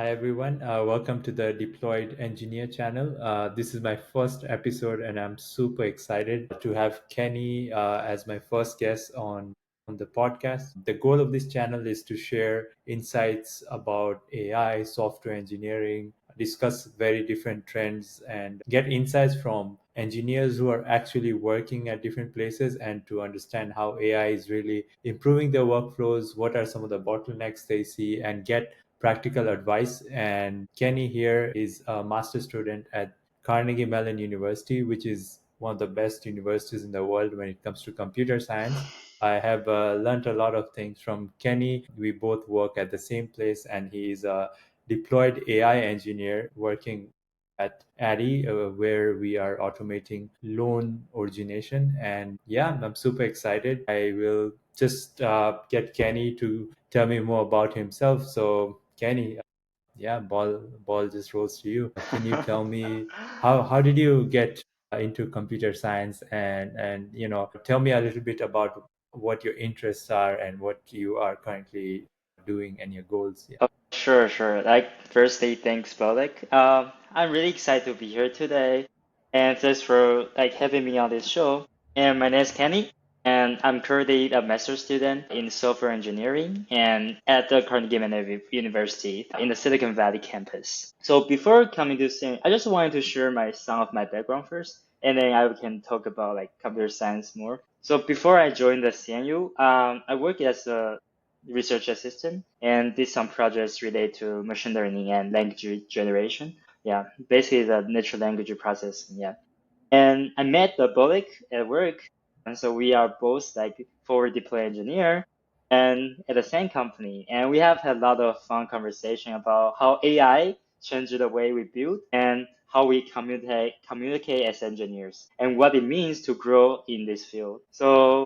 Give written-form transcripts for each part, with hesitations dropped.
Hi everyone, welcome to the Deployed Engineer channel. This is my first episode, and I'm super excited to have Kenny as my first guest on the podcast. The goal of this channel is to share insights about AI, software engineering, discuss very different trends, and get insights from engineers who are actually working at different places and to understand how AI is really improving their workflows, what are some of the bottlenecks they see, and get practical advice. And Kenny here is a master student at Carnegie Mellon University, which is one of the best universities in the world when it comes to computer science. I have learned a lot of things from Kenny. We both work at the same place, and he is a deployed AI engineer working at Addy, where we are automating loan origination. And yeah, I'm super excited. I will just get Kenny to tell me more about himself. So, Kenny, yeah, ball just rolls to you. Can you tell me how did you get into computer science, and tell me a little bit about what your interests are and what you are currently doing and your goals. Yeah. Oh, sure. Firstly, thanks, Bhaulik. I'm really excited to be here today, and thanks for having me on this show. And my name is Kenny, and I'm currently a master's student in software engineering and at the Carnegie Mellon University in the Silicon Valley campus. So before coming to this, I just wanted to share some of my background first, and then I can talk about computer science more. So before I joined the CNU, I worked as a research assistant and did some projects related to machine learning and language generation. Yeah, basically the natural language processing. Yeah. And I met the Bhaulik at work. And so we are both forward deploy engineer and at the same company. And we have had a lot of fun conversation about how AI changed the way we build and how we communicate as engineers and what it means to grow in this field. So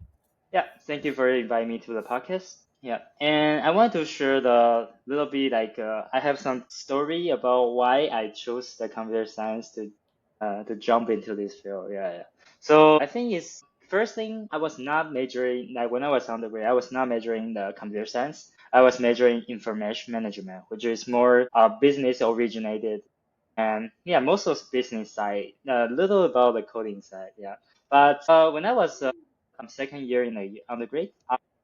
yeah, thank you for inviting me to the podcast. Yeah, and I want to share the little bit I have some story about why I chose the computer science to jump into this field. Yeah. So I think it's first thing I was not majoring when I was undergrad. I was not majoring the computer science. I was majoring information management, which is more business originated. And yeah, most of business side, a little about the coding side. Yeah, but when I was second year in the undergrad,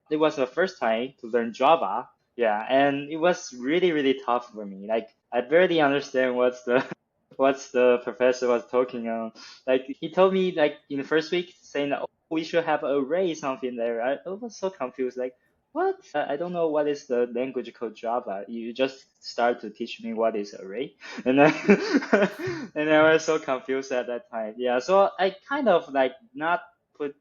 it was the first time to learn Java. Yeah, and it was really tough for me. Like I barely understand what's the what's the professor was talking on. Like he told me in the first week saying that, oh, we should have array something there. I was so confused. Like what? I don't know what is the language called Java. You just start to teach me what is array, and then and I was so confused at that time. Yeah, so I kind of not put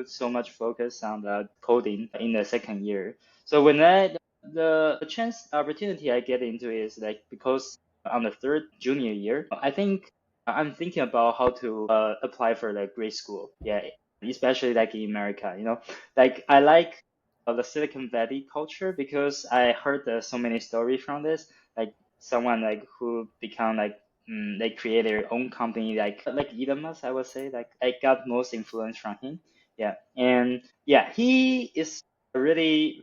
so much focus on the coding in the second year. So when the chance opportunity I get into is because on the third junior year, I think I'm thinking about how to apply for grade school. Yeah, especially in America. I like the Silicon Valley culture because I heard so many stories from this. Like someone who become they create their own company like Elon Musk, I would say. Like I got most influence from him. Yeah, and yeah, he is really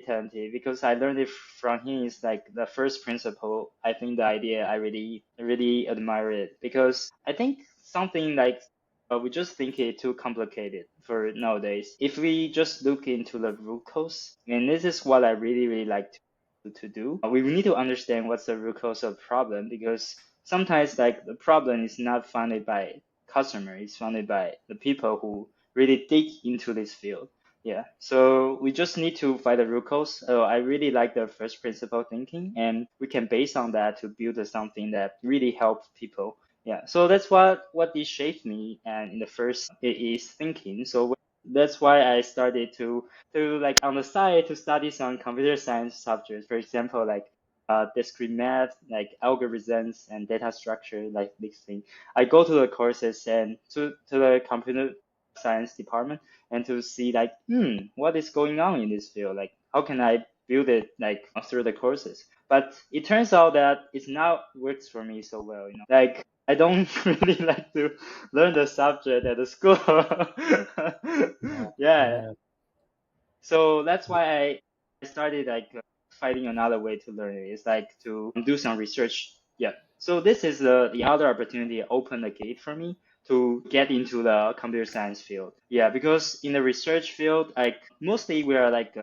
talented because I learned it from him. Is the first principle. I think the idea I really admire it because I think something we just think it too complicated for nowadays. If we just look into the root cause, and this is what I really like to do. We need to understand what's the root cause of the problem because sometimes the problem is not founded by customer, it's founded by the people who really dig into this field. Yeah, so we just need to find the root cause. So I really like the first principle thinking, and we can base on that to build something that really helps people. Yeah, so that's what it shaped me, and in the first it is thinking. So that's why I started to on the side to study some computer science subjects. For example, discrete math, like algorithms and data structure, like this thing. I go to the courses and to the computer science department and to see what is going on in this field? Like how can I build it through the courses? But it turns out that it's not works for me so well. Like I don't really like to learn the subject at the school. Yeah. Yeah. Yeah. So that's why I started finding another way to learn it. It's like to do some research. Yeah. So this is the other opportunity opened the gate for me to get into the computer science field. Yeah, because in the research field, like mostly we are like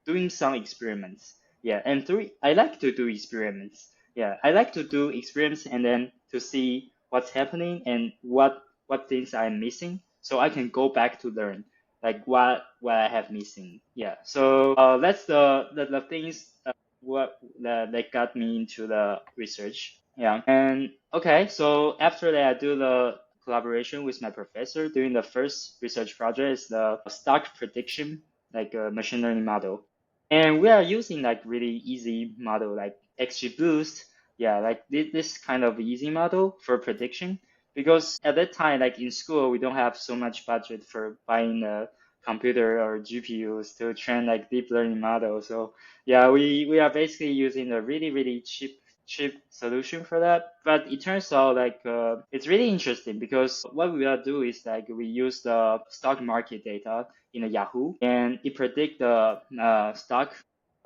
doing some experiments. Yeah, and I like to do experiments. Yeah, I like to do experiments and then to see what's happening and what things I'm missing, so I can go back to learn like what I have missing. Yeah, so that's the things what that got me into the research. Yeah, and okay, so after that, I do the collaboration with my professor doing the first research project is the stock prediction, like a machine learning model. And we are using like really easy model like XGBoost. Yeah, like this kind of easy model for prediction. Because at that time, like in school, we don't have so much budget for buying a computer or GPUs to train like deep learning models. So yeah, we are basically using a really cheap solution for that. But it turns out like it's really interesting because what we will do is like we use the stock market data in the Yahoo, and it predict the stock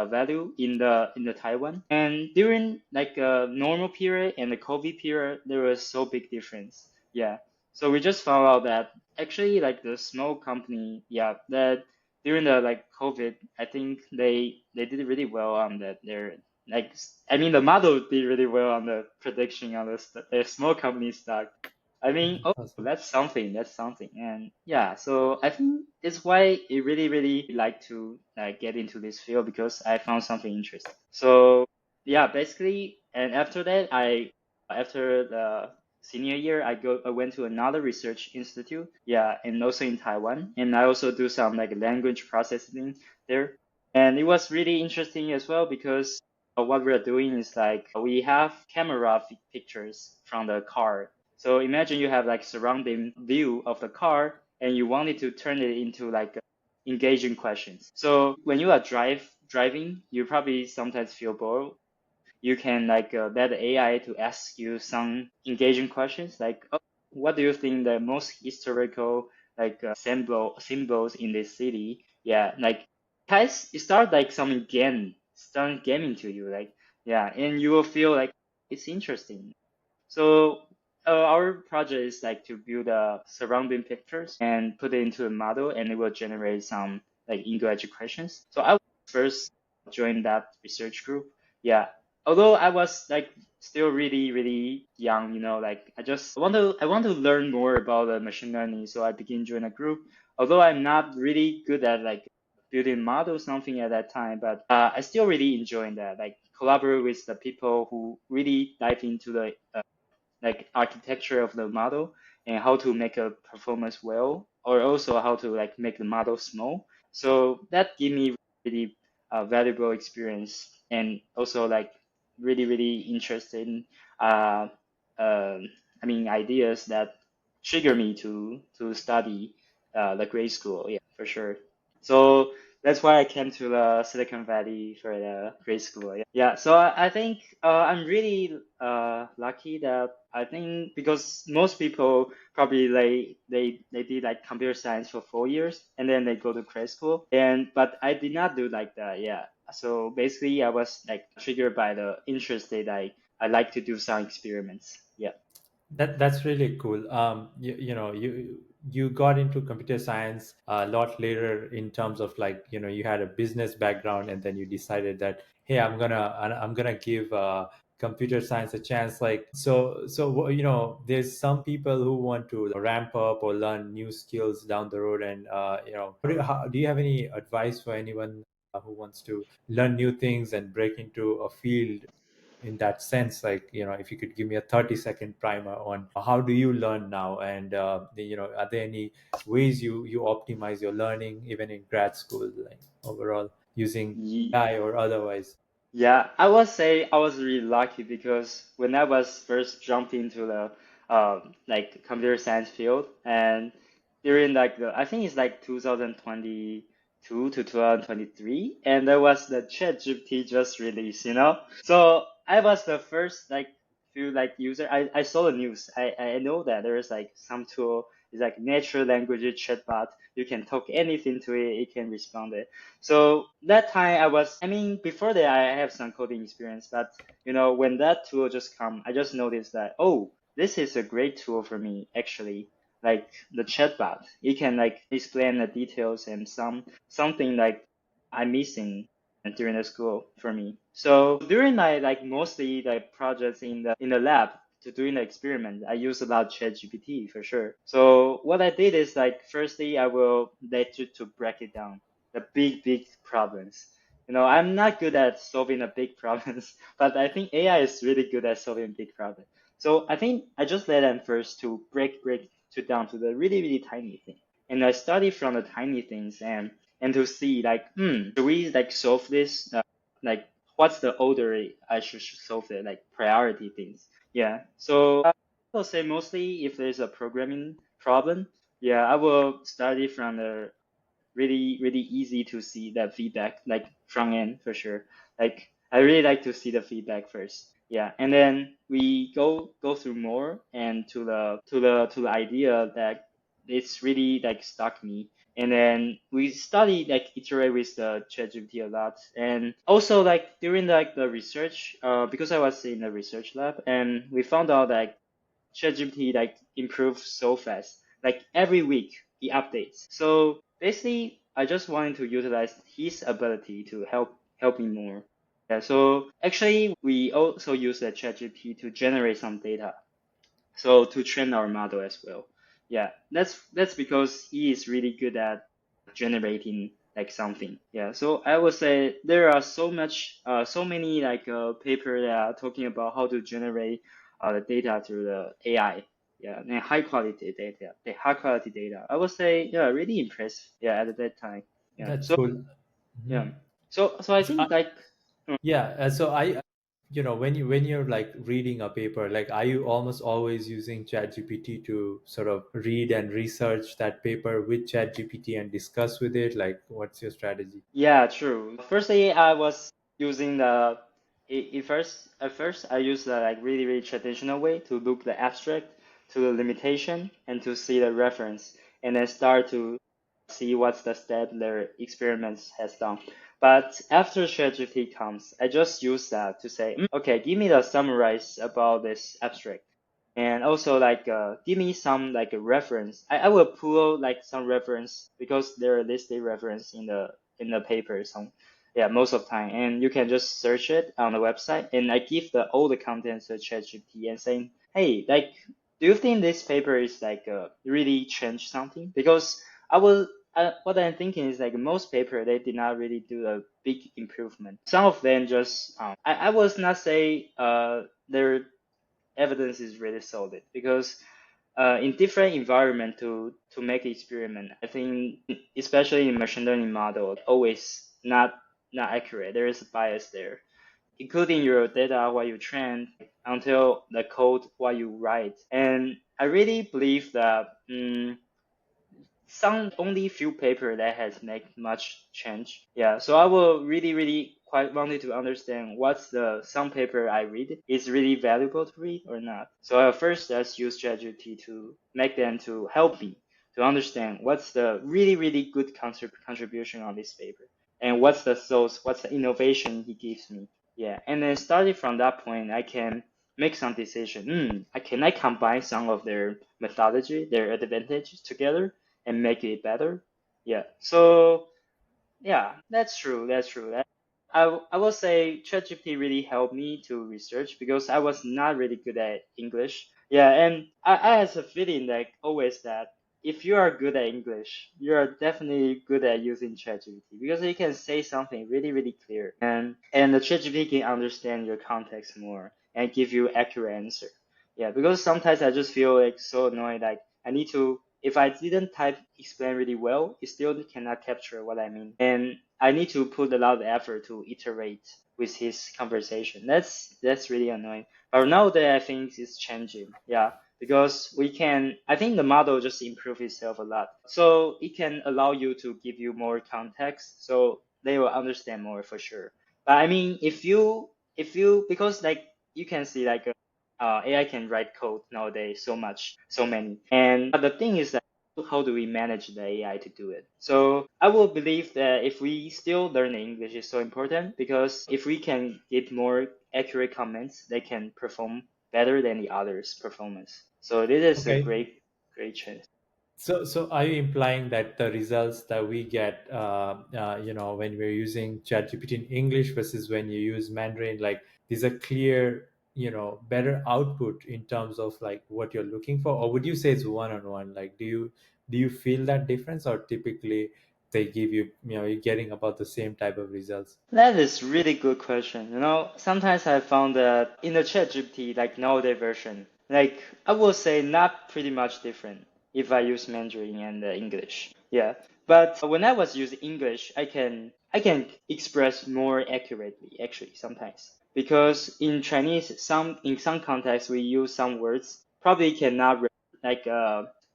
value in the Taiwan. And during like a normal period and the COVID period, there was so big difference. Yeah. So we just found out that actually like the small company, yeah, that during the like COVID, I think they did really well on that. They're like, I mean, the model did really well on the prediction on the small company stock. I mean, oh, Awesome. that's something. That's something. And yeah, so I think it's why it really like to get into this field because I found something interesting. So yeah, basically, and after that, after the senior year, I went to another research institute. Yeah, and also in Taiwan, and I also do some like language processing there. And it was really interesting as well because what we're doing is like we have camera pictures from the car. So imagine you have like surrounding view of the car and you wanted to turn it into like engaging questions. So when you are driving, you probably sometimes feel bored. You can like let the AI to ask you some engaging questions like, oh, what do you think the most historical like symbols in this city? Yeah, like guys, it start like some start gaming to you, like yeah, and you will feel like it's interesting. So our project is like to build surrounding pictures and put it into a model, and it will generate some like English questions. So I first joined that research group. Yeah, although I was like still really young, you know, like I want to learn more about machine learning. So I began join a group. Although I'm not really good at like building models something at that time, but I still really enjoying that. Like collaborate with the people who really dive into the like architecture of the model and how to make a performance well, or also how to like make the model small. So that gave me really valuable experience and also like really interesting uh, I mean ideas that trigger me to study the grade school. Yeah, for sure. So that's why I came to the Silicon Valley for the grade school. Yeah. Yeah. So I think I'm really lucky that I think because most people probably they did like computer science for 4 years and then they go to grad school. And but I did not do like that. Yeah. So basically I was like triggered by the interest that I like to do some experiments. Yeah. That's really cool. You know, you got into computer science a lot later in terms of like, you know, you had a business background and then you decided that, hey, I'm gonna give computer science a chance. Like, you know, there's some people who want to ramp up or learn new skills down the road, and you know, do you have any advice for anyone who wants to learn new things and break into a field in that sense? Like, you know, if you could give me a 30-second primer on how do you learn now, and you know, are there any ways you optimize your learning even in grad school, like overall using AI or otherwise? Yeah, I would say I was really lucky because when I was first jumped into the like computer science field and during like I think it's like 2022 to 2023 and there was the ChatGPT just released, you know? So I was the first like few like user. I saw the news. I know that there is like some tool It's like natural language chatbot. You can talk anything to it, it can respond it. So that time I mean, before that I have some coding experience, but when that tool just come, I just noticed that, oh, this is a great tool for me actually. Like the chatbot, it can like explain the details and something like I'm missing during the school for me. So during my like mostly like projects in the lab to doing the experiment, I use a lot of ChatGPT for sure. So what I did is like firstly I will let you to break it down the big problems. I'm not good at solving the big problems, but I think AI is really good at solving big problems. So I think I just let them first to break to down to the really tiny thing, and I study from the tiny things and to see like, should we like solve this? Like, what's the order I should solve it? Like priority things. Yeah. So I will say mostly if there's a programming problem, yeah, I will study from the really easy to see that feedback, like front end for sure. Like I really like to see the feedback first. Yeah, and then we go through more and to the idea that it's really like stuck me. And then we study like iterate with the ChatGPT a lot, and also like during like the research, because I was in the research lab, and we found out that ChatGPT like improves so fast. Like every week he updates. So basically, I just wanted to utilize his ability to help me more. Yeah. So actually, we also use the ChatGPT to generate some data. So to train our model as well. Yeah, that's because he is really good at generating like something. Yeah, so I would say there are so many like paper that are talking about how to generate the data through the AI. Yeah, and high quality data, the high quality data. I would say, yeah, really impressed. Yeah, at that time. Yeah. That's So cool. yeah. Mhm. So I So I, think like. yeah, so when you're like reading a paper, like are you almost always using ChatGPT to sort of read and research that paper with ChatGPT and discuss with it? Like, what's your strategy? Yeah, true. Firstly, I was using the at first I used the like really traditional way to look the abstract to the limitation and to see the reference and then start to see what's the step their experiments has done. But after ChatGPT comes, I just use that to say, okay, give me the summarize about this abstract. And also like give me some like a reference. I will pull like some reference because there are listed reference in the paper some yeah most of the time, and you can just search it on the website, and I give all the contents to ChatGPT and saying, hey, like, do you think this paper is like really change something? Because I will what I'm thinking is like most paper they did not really do a big improvement. Some of them just I was not say their evidence is really solid because in different environment to make experiment, I think especially in machine learning model, always not accurate. There is a bias there, including your data what you train until the code what you write. And I really believe that some only few paper that has make much change. Yeah, so I will really quite wanted to understand what's the some paper I read is really valuable to read or not. So I first just use ChatGPT to make them to help me to understand what's the really good contribution on this paper and what's the source, what's the innovation he gives me. Yeah, and then starting from that point, I can make some decision. Can I combine some of their methodology, their advantages together and make it better? Yeah. So yeah, that's true. That's true. I will say ChatGPT really helped me to research because I was not really good at English. Yeah, and I has a feeling like always that if you are good at English, you are definitely good at using ChatGPT because it can say something really clear, and the ChatGPT can understand your context more and give you accurate answer. Yeah, because sometimes I just feel like so annoyed, like I need to if I didn't type explain really well, it still cannot capture what I mean. And I need to put a lot of effort to iterate with his conversation. That's really annoying. But now that I think it's changing, yeah, because I think the model just improved itself a lot. So it can allow you to give you more context, so they will understand more for sure. But I mean, if you because like you can see like AI can write code nowadays so many, and but the thing is that how do we manage the AI to do it? So I will believe that if we still learn English is so important because if we can get more accurate comments, they can perform better than the others' performance. So this is a Okay. great chance. So are you implying that the results that we get, when we're using ChatGPT in English versus when you use Mandarin, like there's a clear, better output in terms of like what you're looking for, or would you say it's one on one? Like, do you feel that difference, or typically they give you, you're getting about the same type of results? That is really good question. Sometimes I found that in the ChatGPT, like nowadays version, like I will say not pretty much different if I use Mandarin and English. Yeah. But when I was using English, I can express more accurately actually sometimes. Because in Chinese, in some contexts we use some words probably cannot like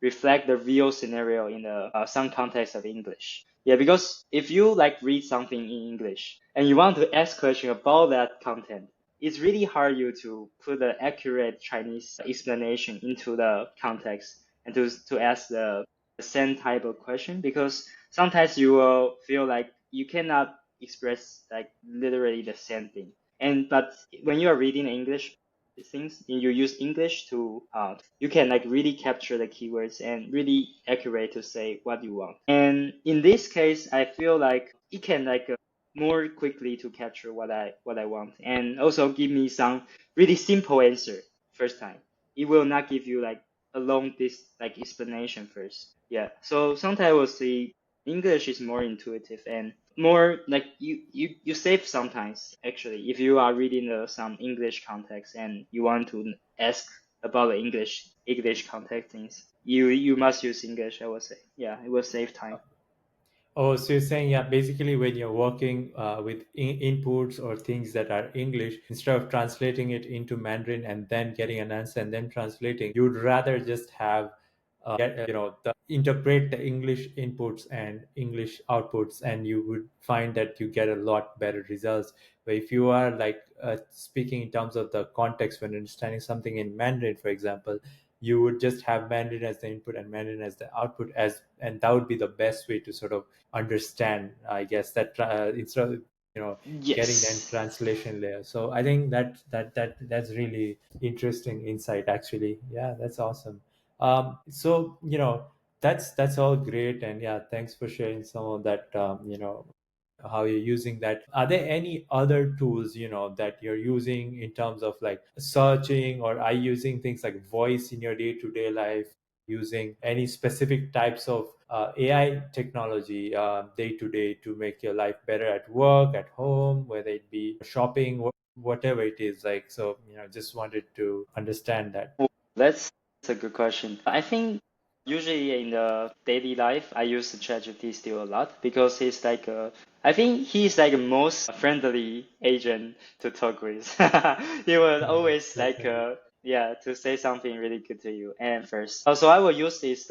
reflect the real scenario in the some context of English. Yeah, because if you like read something in English and you want to ask question about that content, it's really hard you to put the accurate Chinese explanation into the context and to ask the same type of question because sometimes you will feel like you cannot express like literally the same thing. And but when you are reading English things and you use English to you can like really capture the keywords and really accurate to say what you want. And in this case, I feel like it can like more quickly to capture what I want and also give me some really simple answer first time. It will not give you like a long this like explanation first. Yeah. So sometimes I will see English is more intuitive and more like you save sometimes actually if you are reading some English context and you want to ask about the English context things you must use English, I would say. Yeah, it will save time. Oh, so you're saying, yeah, basically when you're working with inputs or things that are English, instead of translating it into Mandarin and then getting an answer and then translating, you'd rather just have, interpret the English inputs and English outputs, and you would find that you get a lot better results. But if you are like speaking in terms of the context when understanding something in Mandarin, for example, you would just have Mandarin as the input and Mandarin as the output, and that would be the best way to sort of understand, I guess, that instead of getting that Yes. translation layer. So I think that's really interesting insight, actually. Yeah, that's awesome. So that's all great, and yeah, thanks for sharing some of that. How you're using that. Are there any other tools that you're using in terms of like searching, or are you using things like voice in your day-to-day life, using any specific types of AI technology day to day to make your life better at work, at home, whether it be shopping, whatever it is like? So, just wanted to understand that. Well, that's a good question. I think usually in the daily life, I use the ChatGPT still a lot because I think he's like the most friendly agent to talk with. He will Yeah, always definitely. yeah, to say something really good to you. And first, so I will use this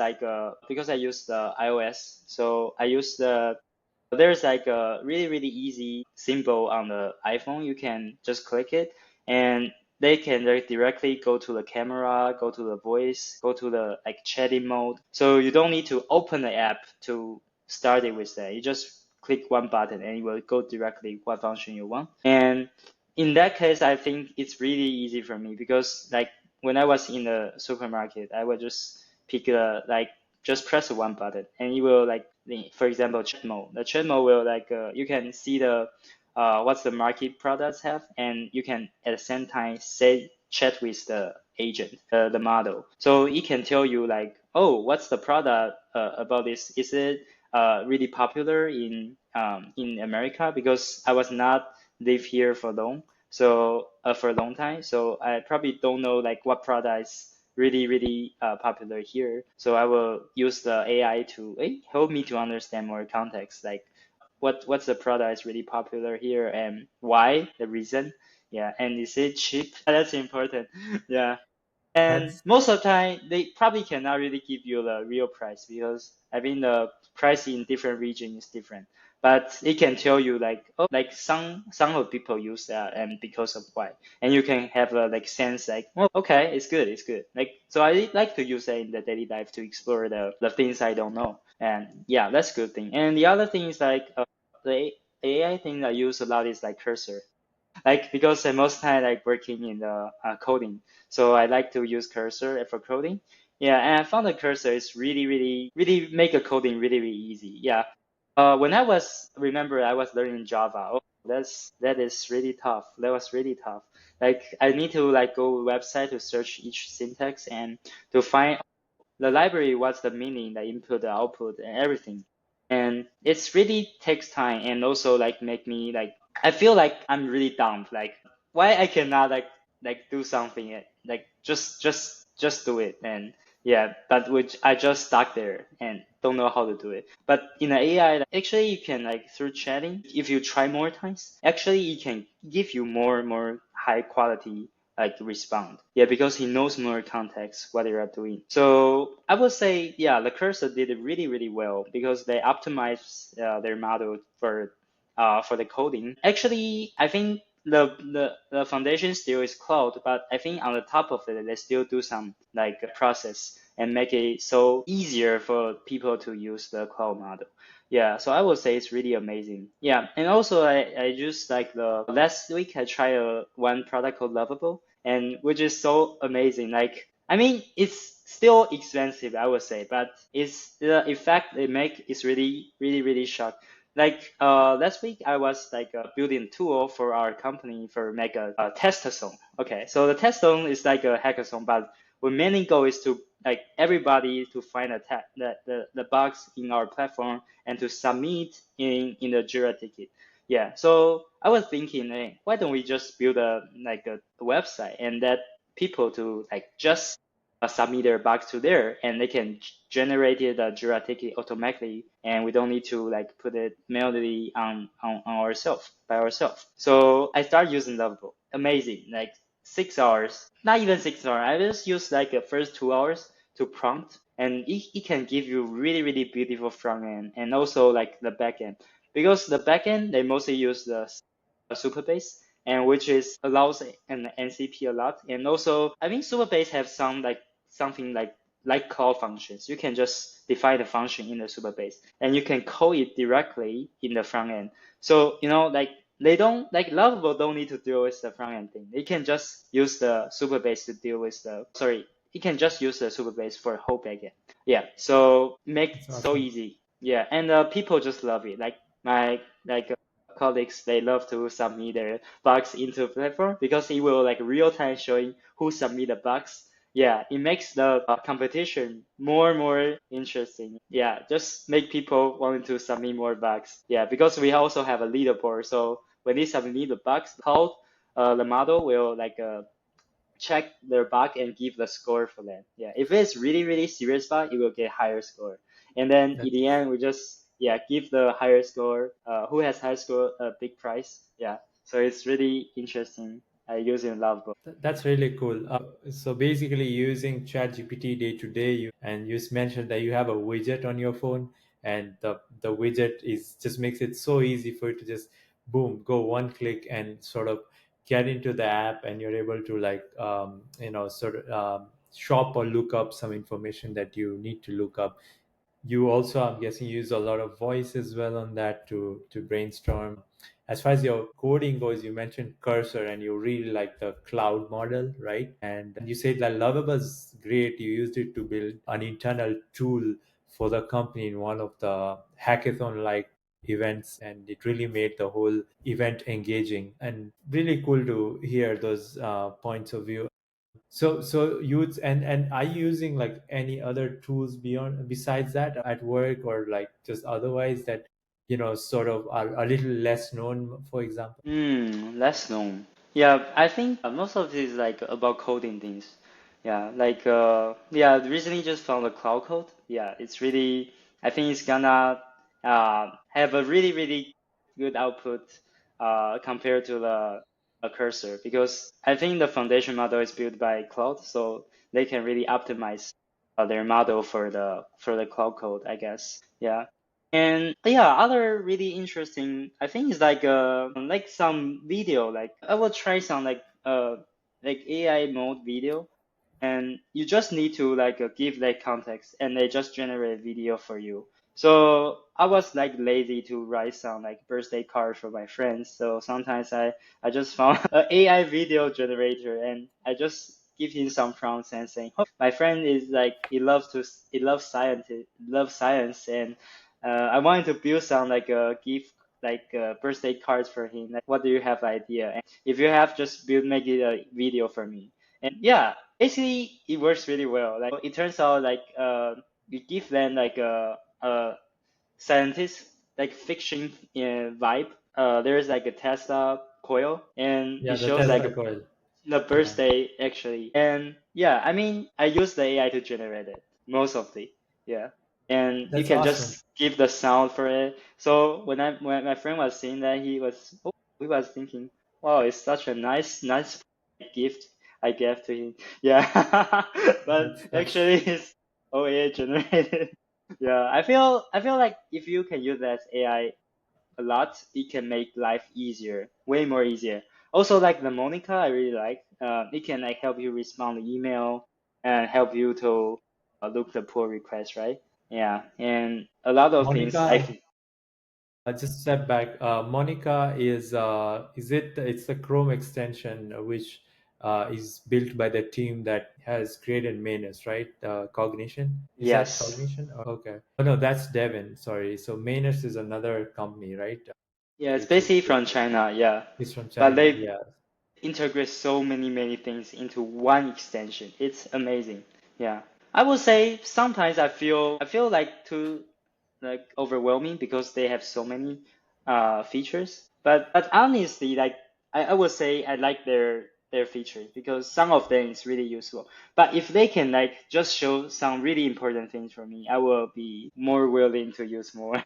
because I use the iOS, so I use there's like a really easy symbol on the iPhone. You can just click it and they can directly go to the camera, go to the voice, go to the like chatting mode. So you don't need to open the app to start it with that. You just click one button and it will go directly what function you want. And in that case, I think it's really easy for me because like when I was in the supermarket, I would just pick just press one button and it will like for example chat mode. The chat mode will you can see the what's the market products have, and you can at the same time say chat with the agent, the model. So it can tell you like, oh, what's the product about this? Is it really popular in America? Because I was not live here for long, so for a long time, so I probably don't know like what products really popular here. So I will use the AI to help me to understand more context, like what's the product is really popular here and why, the reason. Yeah, and is it cheap? That's important. Yeah. And That's most of the time, they probably cannot really give you the real price because I mean the price in different region is different. but it can tell you like, oh, like some of people use that and because of why, and you can have a like sense like, well, okay, it's good. Like, so I like to use that in the daily life to explore the things I don't know, and yeah, that's a good thing. And the other thing is like the AI thing I use a lot is like cursor, like because I most time like working in the coding, so I like to use cursor for coding. Yeah, and I found the cursor is really make a coding really easy. Yeah, when I was remember I was learning Java. Oh, that is really tough. That was really tough. Like I need to like go website to search each syntax and to find the library, what's the meaning, the input, the output, and everything. And it's really takes time and also like make me like I feel like I'm really dumb. Like why I cannot like do something like just do it. And yeah, but which I just stuck there and don't know how to do it. But in the AI, like, actually you can like through chatting, if you try more times, actually it can give you more high quality like respond. Yeah, because he knows more context what they are doing. So I would say, yeah, the cursor did it really well because they optimized their model for the coding. Actually, I think the foundation still is cloud, but I think on the top of it, they still do some like process and make it so easier for people to use the cloud model. Yeah, so I would say it's really amazing. Yeah, and also I just like the last week I tried one product called Lovable, and which is so amazing. Like, I mean, it's still expensive, I would say, but it's the effect they make is really shock. Like last week I was like building a tool for our company for make a testathon. Okay, so the testathon is like a hackathon, but our main goal is to like everybody to find the bugs in our platform and to submit in the Jira ticket. Yeah, so I was thinking, hey, why don't we just build a website and let people to like just submit their bugs to there, and they can generate it a Jira ticket automatically, and we don't need to like put it manually on ourselves by ourselves. So I started using Lovable. Amazing, like 6 hours, not even 6 hours. I just use like the first 2 hours to prompt, and it can give you really beautiful front end and also like the back end, because the backend they mostly use the Superbase, and which is allows an NCP a lot. And also I think Superbase have some like something like call functions. You can just define the function in the Superbase and you can call it directly in the front end. So like they don't like Lovable don't need to deal with the front end thing. They can just use the Superbase to deal with the sorry. You can just use the Superbase for whole backend. Yeah, so make That's so awesome. easy. Yeah, and people just love it. Like my colleagues, they love to submit their bugs into the platform because it will like real time showing who submit the bugs. Yeah, it makes the competition more interesting. Yeah, just make people want to submit more bugs. Yeah, because we also have a leaderboard. So when they submit the bugs code, the model will like check their bug and give the score for them. Yeah, if it's really serious bug, it will get higher score. And then in the That's end, we just give the higher score. Who has higher score a big prize. Yeah, so it's really interesting using Lovable. That's really cool. So basically, using ChatGPT day to day, and you mentioned that you have a widget on your phone, and the widget is just makes it so easy for you to just boom, go one click and sort of get into the app, and you're able to like sort of shop or look up some information that you need to look up. You also, I'm guessing, use a lot of voice as well on that to brainstorm. As far as your coding goes, you mentioned cursor and you really like the cloud model, right? And you said that Lovable is great. You used it to build an internal tool for the company in one of the hackathon like events, and it really made the whole event engaging and really cool to hear those points of view. So you and are you using like any other tools beyond besides that at work or like just otherwise that sort of are a little less known, for example? Less known. Yeah, I think most of it is like about coding things. Yeah, like recently just found the cloud code. Yeah, it's really I think it's gonna have a really good output compared to the a cursor, because I think the foundation model is built by cloud, so they can really optimize their model for the cloud code, I guess. Yeah. And yeah, other really interesting, I think is like some video. Like I will try some like AI mode video, and you just need to give that context, and they just generate a video for you. So I was like lazy to write some like birthday cards for my friends. So sometimes I just found an AI video generator, and I just give him some prompts and saying, "Oh, my friend is like he loves science, and I wanted to build some like gift birthday cards for him. Like, what do you have idea? And if you have, just make it a video for me." And yeah, basically it works really well. Like it turns out we give them a scientist like fiction vibe. There's like a Tesla coil, and Yeah, it the shows like Tesla coil. the Yeah, birthday actually. And yeah, I mean, I use the AI to generate it most of the yeah. And you that's can awesome. just give the sound for it. So when my friend was saying that, he was thinking, wow, it's such a nice gift I gave to him. Yeah, but That's actually it's all AI generated. Yeah, I feel like if you can use that AI a lot, it can make life easier, way more easier. Also, like the Monica, I really like. It can like help you respond to email and help you to look the pull request, right? Yeah, and a lot of things. Monica. Just step back. Monica is it? It's a Chrome extension which is built by the team that has created Manus, right? Cognition. Is that Yes, Cognition? Okay. Oh no, that's Devin. Sorry. So Manus is another company, right? yeah, it's Which basically is from China. Yeah, is from but China. they Yeah. integrate so many things into one extension. It's amazing. Yeah. I would say sometimes I feel like too like overwhelming because they have so many features. But honestly, like I would say I like their features because some of them is really useful. But if they can like just show some really important things for me, I will be more willing to use more.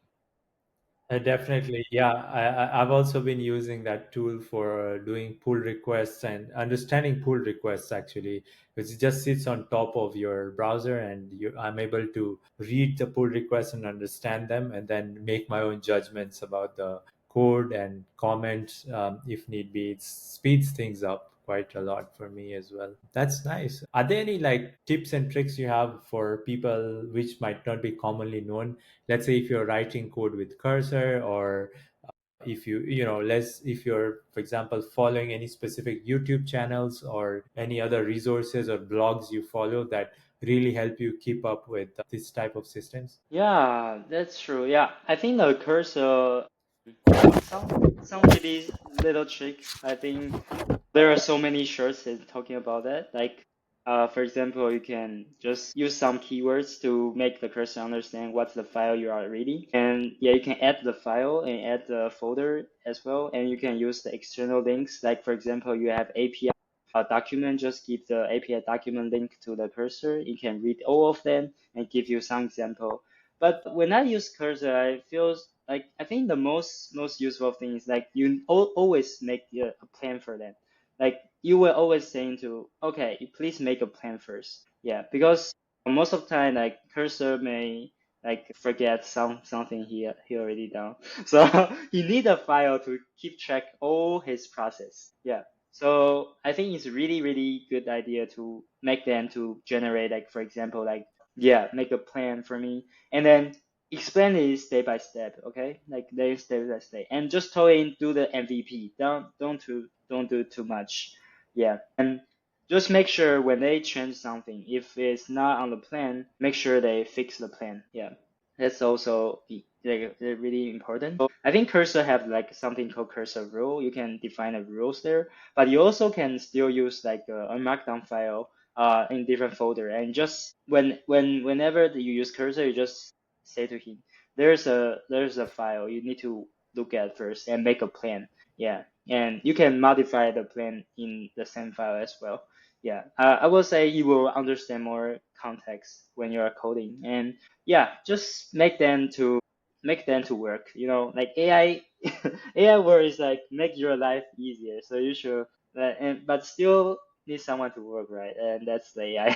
Definitely, yeah. I've also been using that tool for doing pull requests and understanding pull requests actually, because it just sits on top of your browser and I'm able to read the pull requests and understand them and then make my own judgments about the code and comments if need be. It speeds things up quite a lot for me as well. That's nice. Are there any like tips and tricks you have for people which might not be commonly known? Let's say if you're writing code with cursor, or if if you're, for example, following any specific YouTube channels or any other resources or blogs you follow that really help you keep up with this type of systems. Yeah, that's true. Yeah, I think the cursor some really little trick. I think there are so many shorts in talking about that. Like, for example, you can just use some keywords to make the cursor understand what's the file you are reading. And yeah, you can add the file and add the folder as well. And you can use the external links. Like, for example, you have API document, just give the API document link to the cursor. You can read all of them and give you some example. But when I use cursor, I feel like I think the most useful thing is like you always make a plan for them. Like you were always saying to, okay, you please make a plan first. Yeah, because most of the time, like cursor may like forget something he already done. So he need a file to keep track all his process. Yeah. So I think it's really good idea to make them to generate like for example like yeah make a plan for me and then explain it step by step. Okay, like they step by step and just tell him do the MVP. Don't do too much. Yeah, and just make sure when they change something, if it's not on the plan, make sure they fix the plan. Yeah, that's also like really important. So I think cursor have like something called cursor rule. You can define the rules there, but you also can still use like a markdown file in different folder and just whenever you use cursor, you just say to him, there's a file you need to look at first and make a plan. Yeah, and you can modify the plan in the same file as well. Yeah, I will say you will understand more context when you are coding, and yeah, just make them to work. You know, like AI, AI word is like make your life easier. So you should, and but still need someone to work, right? And that's the AI.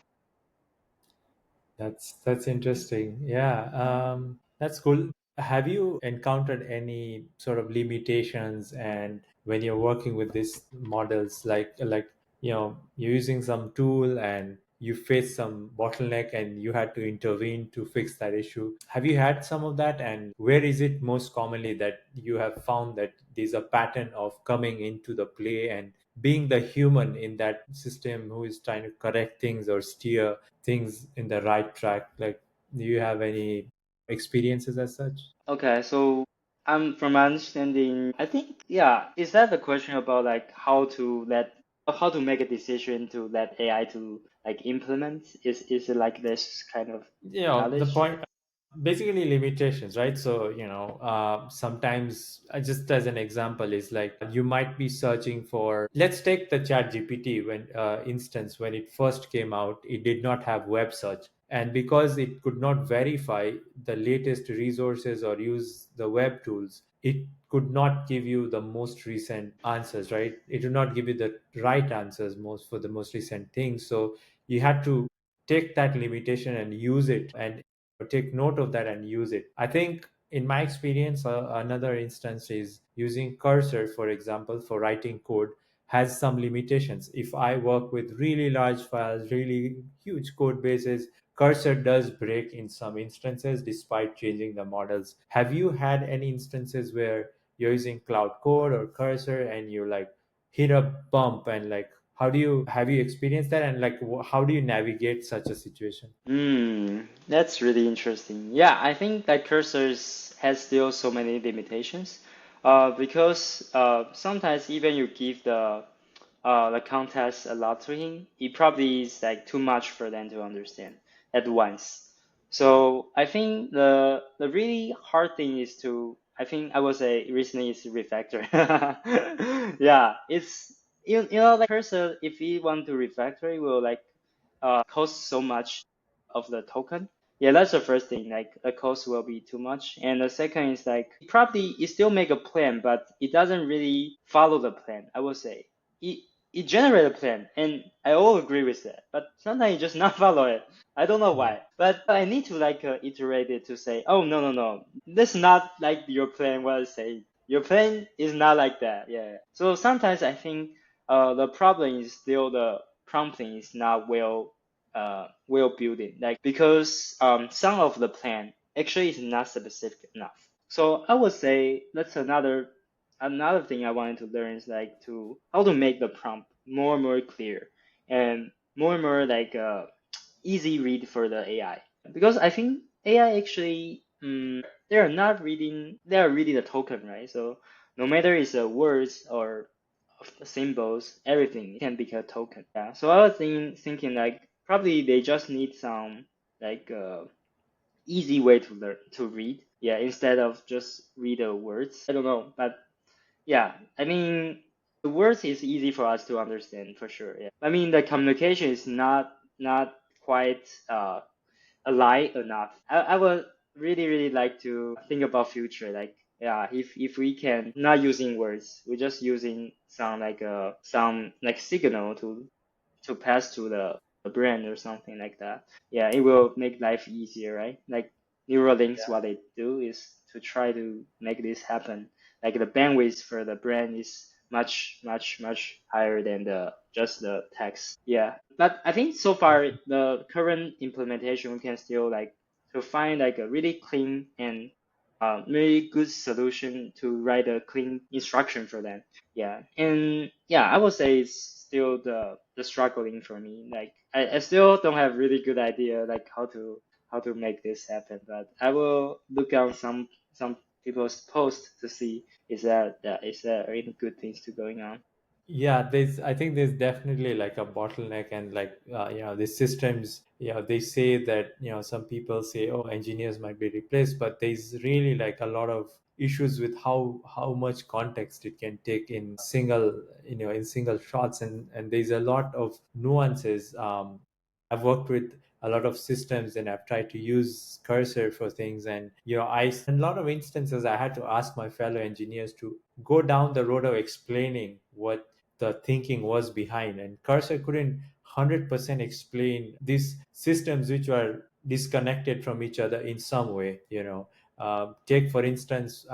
That's interesting. Yeah, that's cool. Have you encountered any sort of limitations and when you're working with these models, like you're using some tool and you face some bottleneck and you had to intervene to fix that issue? Have you had some of that, and where is it most commonly that you have found that there's a pattern of coming into the play and being the human in that system who is trying to correct things or steer things in the right track? Like, do you have any experiences as such? Okay, so from my understanding, I think yeah, is that the question about like how to make a decision to let AI to like implement? Is it like this kind of The knowledge? point, basically limitations, right? So sometimes, just as an example, is like you might be searching for, let's take the chat gpt when instance. When it first came out, it did not have web search, and because it could not verify the latest resources or use the web tools, it could not give you the most recent answers, right? It would not give you the right answers most for the most recent things. So you had to take that limitation and use it, and take note of that and use it. I think in my experience, another instance is using cursor, for example, for writing code has some limitations. If I work with really large files, really huge code bases, cursor does break in some instances despite changing the models. Have you had any instances where you're using cloud code or cursor and you like hit a bump, and like how do you, have you experienced that, and like how do you navigate such a situation? That's really interesting. Yeah, I think that cursors has still so many limitations, because sometimes even you give the context a lot to him, it probably is like too much for them to understand at once. So I think the really hard thing is to, I think I would say recently is refactor. Yeah, it's you know like cursor, if we want to refactor it will like cost so much of the token. Yeah, that's the first thing. Like the cost will be too much, and the second is like probably it still make a plan, but it doesn't really follow the plan. I would say it it generate a plan, and I all agree with that. But sometimes it just not follow it. I don't know Yeah. why, but I need to like iterate it to say, oh no no no, this not like your plan was saying. Your plan is not like that. Yeah. So sometimes I think the problem is still the prompting is not well building. Like because some of the plan actually is not specific enough. So I would say that's another thing I wanted to learn is like to how to make the prompt more and more clear and more like easy read for the AI. Because I think AI actually they are reading the token, right? So no matter it's a words or symbols, everything can be a token. Yeah. So I was thinking like probably they just need some like easy way to learn to read. Yeah, instead of just read the words. I don't know, but yeah, I mean the words is easy for us to understand for sure. Yeah. I mean the communication is not quite alive enough. I would really like to think about future. Like yeah, if we can not using words, we're just using some like signal to pass to the brain or something like that. Yeah, it will make life easier, right? Like Neuralinks, what they do is to try to make this happen. Like the bandwidth for the brain is much higher than the just the text. Yeah, but I think so far the current implementation we can still like to find like a really clean and really good solution to write a clean instruction for them. Yeah, and yeah, I would say it's still the struggling for me. Like I still don't have really good idea like how to make this happen. But I will look on some people's posts to see is there any good things to going on. Yeah, there's, I think there's definitely like a bottleneck, and like the systems, they say that, some people say, oh, engineers might be replaced, but there's really like a lot of issues with how much context it can take in single, in single shots, and there's a lot of nuances. I've worked with a lot of systems and I've tried to use cursor for things, and in a lot of instances I had to ask my fellow engineers to go down the road of explaining what the thinking was behind, and cursor couldn't 100% explain these systems which were disconnected from each other in some way. Take for instance,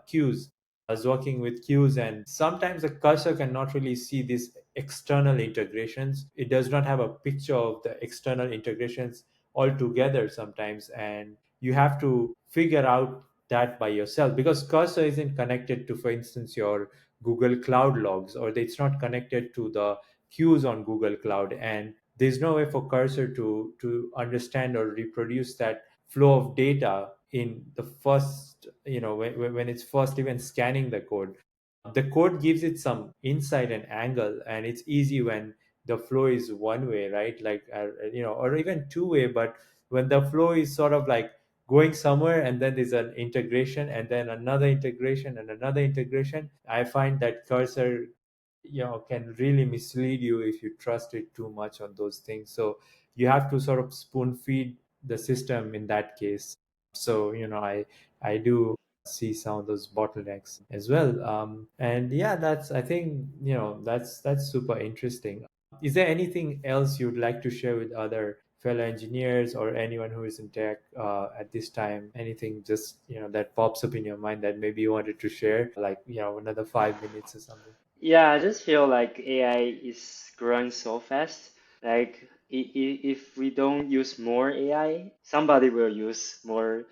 queues. I was working with queues, and sometimes the cursor cannot really see these external integrations. It does not have a picture of the external integrations altogether sometimes, and you have to figure out that by yourself, because cursor isn't connected to, for instance, your Google Cloud logs, or it's not connected to the queues on Google Cloud, and there's no way for cursor to understand or reproduce that flow of data in the first, when it's first even scanning the code gives it some insight and angle, and it's easy when the flow is one way, right? Like or even two way, but when the flow is sort of like going somewhere, and then there's an integration, and then another integration and another integration, I find that cursor can really mislead you if you trust it too much on those things. So you have to sort of spoon feed the system in that case. So I do see some of those bottlenecks as well. And yeah, that's, I think, that's super interesting. Is there anything else you'd like to share with other fellow engineers or anyone who is in tech at this time? Anything just that pops up in your mind that maybe you wanted to share, like another 5 minutes or something? Yeah, I just feel like AI is growing so fast. Like, if we don't use more AI, somebody will use more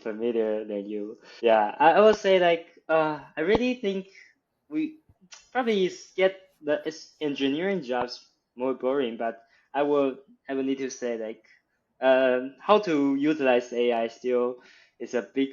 familiar than you. Yeah, I will say like, I really think we probably get the engineering jobs more boring, but I will I will need to say like, how to utilize AI still is a big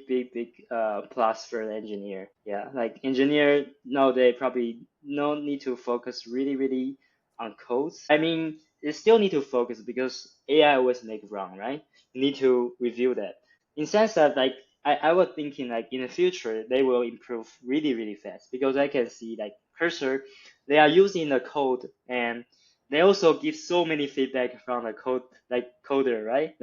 plus for the engineer. Yeah, like engineer nowadays probably no need to focus really on codes. I mean, they still need to focus because AI always make wrong, right? You need to review that. In sense that like, I was thinking like in the future they will improve really fast because I can see like cursor they are using the code, and they also give so many feedback from the code like coder, right?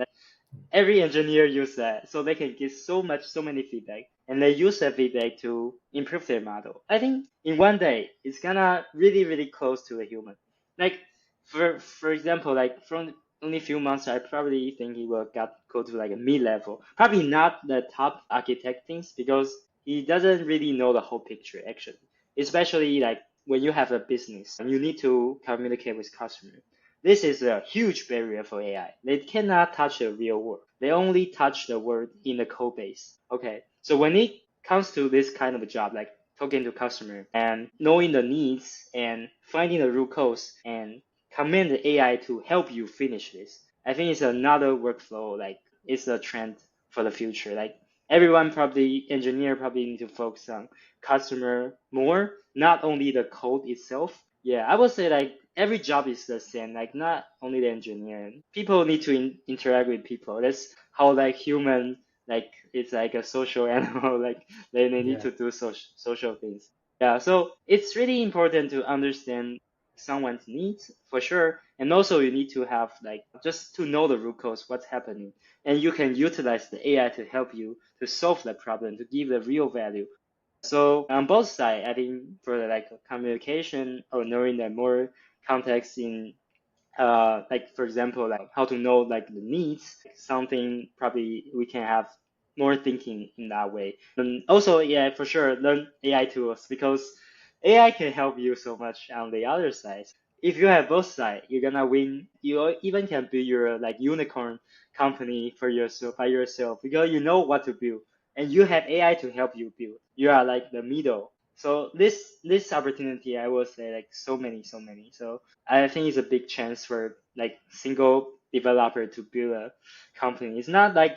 Every engineer use that, so they can get so many feedback, and they use that feedback to improve their model. I think in one day it's gonna really close to a human. Like, for example, like from only few months, I probably think he will go to like a mid level, probably not the top architect things because he doesn't really know the whole picture actually, especially like when you have a business and you need to communicate with customer. This is a huge barrier for AI. They cannot touch the real world. They only touch the world in the code base. Okay. So when it comes to this kind of a job, like talking to customer and knowing the needs and finding the root cause and command the AI to help you finish this, I think it's another workflow. Like it's a trend for the future. Like everyone probably engineer probably need to focus on customer more, not only the code itself. Yeah, I would say like every job is the same, like not only the engineer. People need to interact with people. That's how like human, like it's like a social animal, like they need Yeah. to do social things. Yeah, so it's really important to understand someone's needs for sure. And also you need to have like just to know the root cause, what's happening. And you can utilize the AI to help you to solve that problem, to give the real value. So on both sides, I think for the, like communication or knowing that more context in like for example like how to know like the needs, something probably we can have more thinking in that way. And also yeah, for sure learn AI tools because AI can help you so much on the other side. If you have both sides, you're gonna win. You even can build your like unicorn company for yourself by yourself because you know what to build and you have AI to help you build. You are like the middle. So this opportunity, I will say like so many. So I think it's a big chance for like single developer to build a company. It's not like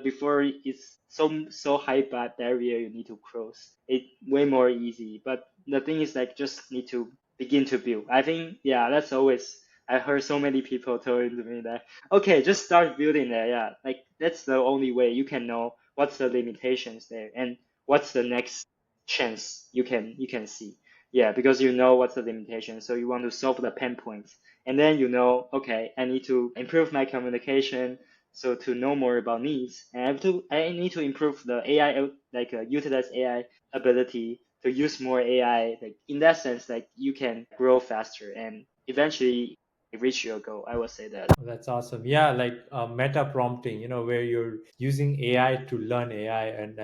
before it's so high barrier you need to cross. It way more easy. But the thing is like just need to begin to build. I think yeah, that's always I heard so many people telling me that okay, just start building there. Yeah, like that's the only way you can know what's the limitations there and what's the next chance you can see. Yeah, because you know what's the limitation, so you want to solve the pain points, and then you know, okay, I need to improve my communication, so to know more about needs, and I need to improve the AI, like utilize AI ability to use more AI. Like in that sense, like you can grow faster and eventually reach your goal. I would say that. That's awesome. Yeah, like meta prompting, where you're using AI to learn AI, and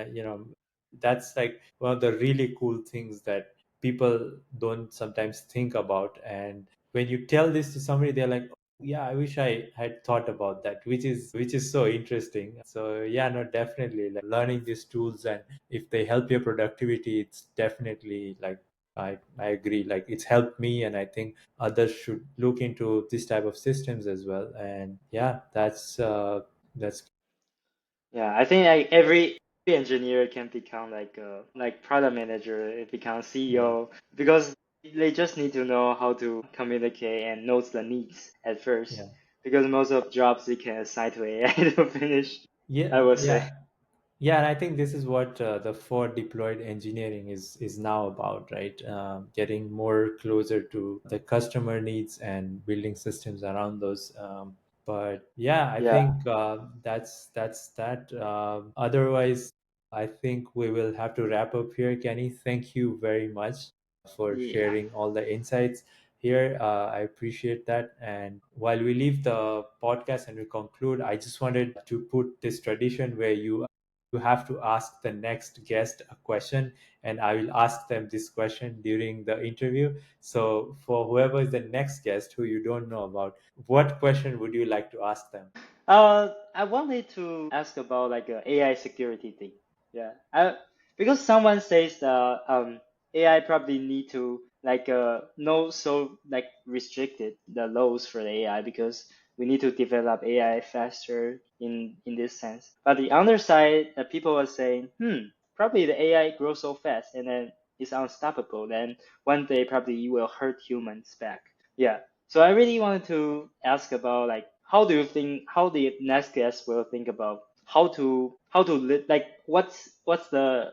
that's like one of the really cool things that people don't sometimes think about. And when you tell this to somebody, they're like, "Oh, yeah, I wish I had thought about that," which is so interesting. So yeah, no, definitely like learning these tools, and if they help your productivity, it's definitely like I agree. Like it's helped me, and I think others should look into this type of systems as well. And yeah, that's Yeah, I think like every engineer can become like product manager, it become yeah, CEO because they just need to know how to communicate and knows the needs at first. yeah, Because most of jobs they can assign to AI to finish, yeah, I would say. yeah. Yeah, and I think this is what the forward deployed engineering is now about, right? Getting more closer to the customer needs and building systems around those. But yeah, I Yeah, think that's that. Otherwise, I think we will have to wrap up here. Kenny, thank you very much for yeah, sharing all the insights here. I appreciate that. And while we leave the podcast and we conclude, I just wanted to put this tradition where you have to ask the next guest a question, and I will ask them this question during the interview. So for whoever is the next guest who you don't know about, what question would you like to ask them? I wanted to ask about like a AI security thing. Yeah, because someone says that AI probably need to like no so like restricted the laws for the AI because we need to develop AI faster in this sense. But the other side, people are saying, probably the AI grows so fast and then it's unstoppable. Then one day probably it will hurt humans back. Yeah. So I really wanted to ask about like how do you think how the next guest will think about how to like what's the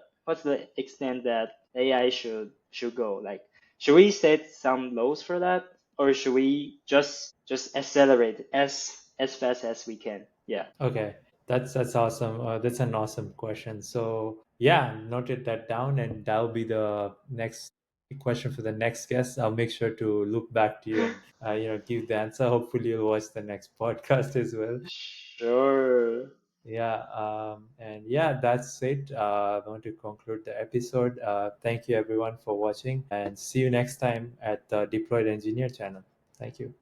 extent that AI should go, like should we set some laws for that or should we just accelerate as fast as we can? Yeah. Okay, that's awesome. That's an awesome question. So yeah, noted that down, and that'll be the next question for the next guest. I'll make sure to look back to you and give the answer. Hopefully, you'll watch the next podcast as well. Sure. Yeah, and yeah, that's it. I want to conclude the episode. Thank you everyone for watching, and see you next time at the Deployed Engineer channel. Thank you.